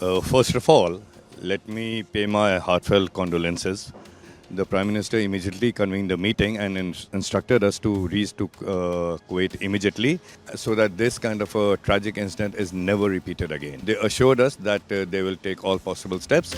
First of all, let me pay my heartfelt condolences. The Prime Minister immediately convened a meeting and instructed us to reach to Kuwait immediately so that this kind of a tragic incident is never repeated again. They assured us that they will take all possible steps.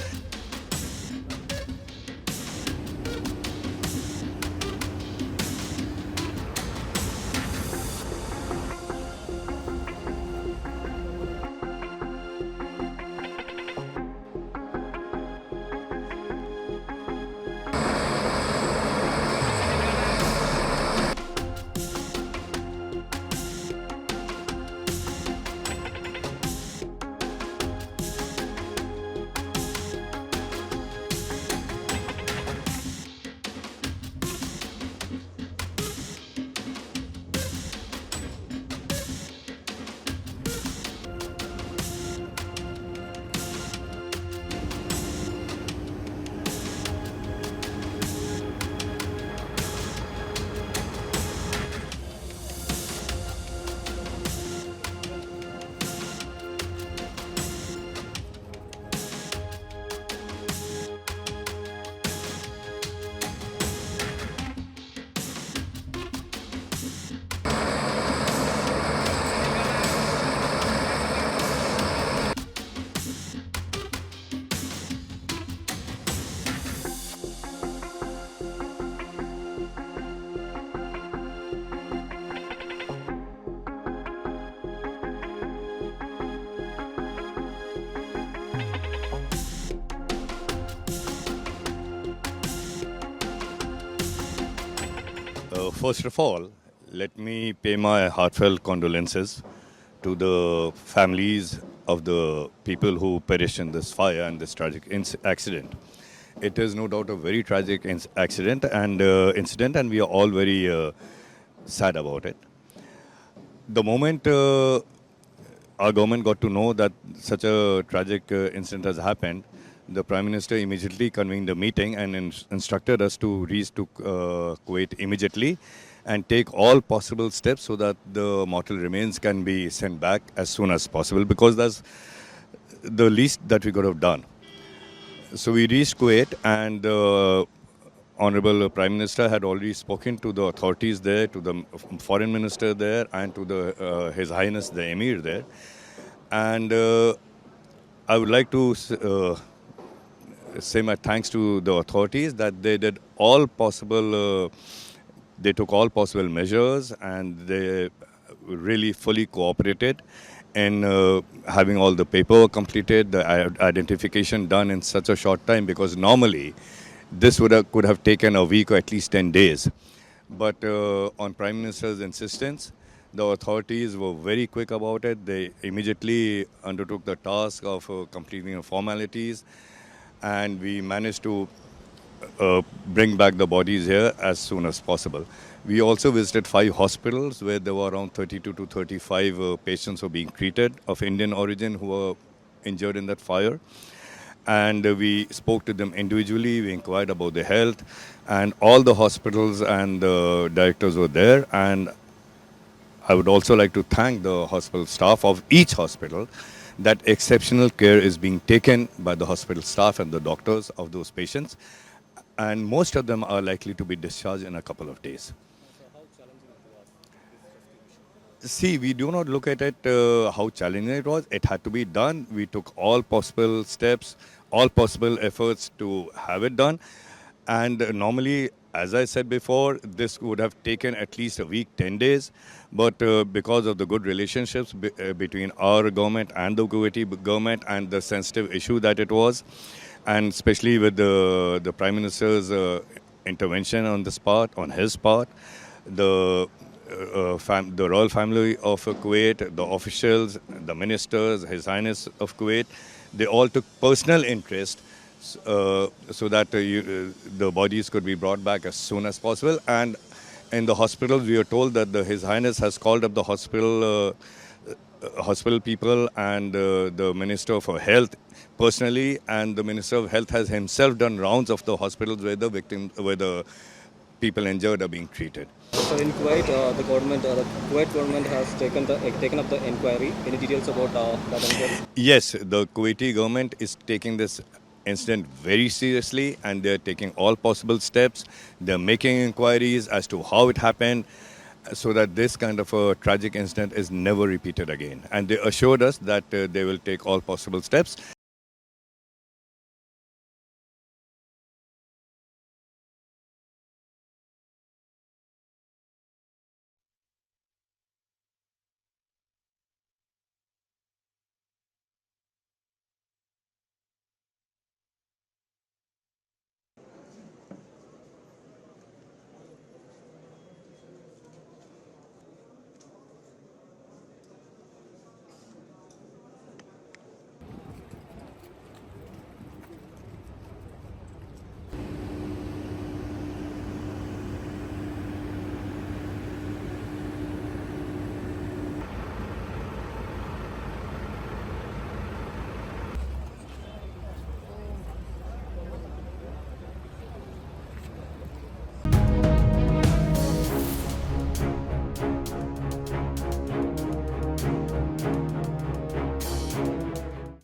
First of all, let me pay my heartfelt condolences to the families of the people who perished in this fire and this tragic accident. It is no doubt a very tragic incident, and we are all very sad about it. The moment our government got to know that such a tragic incident has happened, the Prime Minister immediately convened a meeting and instructed us to reach to Kuwait immediately and take all possible steps so that the mortal remains can be sent back as soon as possible, because that's the least that we could have done. So we reached Kuwait, and the Honorable Prime Minister had already spoken to the authorities there, to the Foreign Minister there, and to His Highness the Emir there. And I would like to say my thanks to the authorities that they did all possible, they took all possible measures, and they really fully cooperated in having all the paperwork completed, the identification done in such a short time, because normally this could have taken a week or at least 10 days. But on Prime Minister's insistence, the authorities were very quick about it. They immediately undertook the task of completing the formalities, and we managed to bring back the bodies here as soon as possible. We also visited 5 hospitals where there were around 32 to 35 patients who were being treated of Indian origin who were injured in that fire. And we spoke to them individually, we inquired about their health, and all the hospitals and the directors were there. And I would also like to thank the hospital staff of each hospital that exceptional care is being taken by the hospital staff and the doctors of those patients. And most of them are likely to be discharged in a couple of days. See, we do not look at it how challenging it was. It had to be done. We took all possible steps, all possible efforts to have it done. And normally, as I said before, this would have taken at least a week, 10 days. But because of the good relationships between our government and the Kuwaiti government, and the sensitive issue that it was, and especially with the Prime Minister's intervention on this part, on his part, the royal family of Kuwait, the officials, the ministers, His Highness of Kuwait, they all took personal interest so that the bodies could be brought back as soon as possible. And in the hospitals, we are told that His Highness has called up the hospital people and the Minister for Health personally, and the Minister of Health has himself done rounds of the hospitals where the people injured are being treated. So in Kuwait, the Kuwait government has taken up the inquiry. Any details about that inquiry? Yes, the Kuwaiti government is taking this incident very seriously and they're taking all possible steps. They're making inquiries as to how it happened so that this kind of a tragic incident is never repeated again. And they assured us that they will take all possible steps.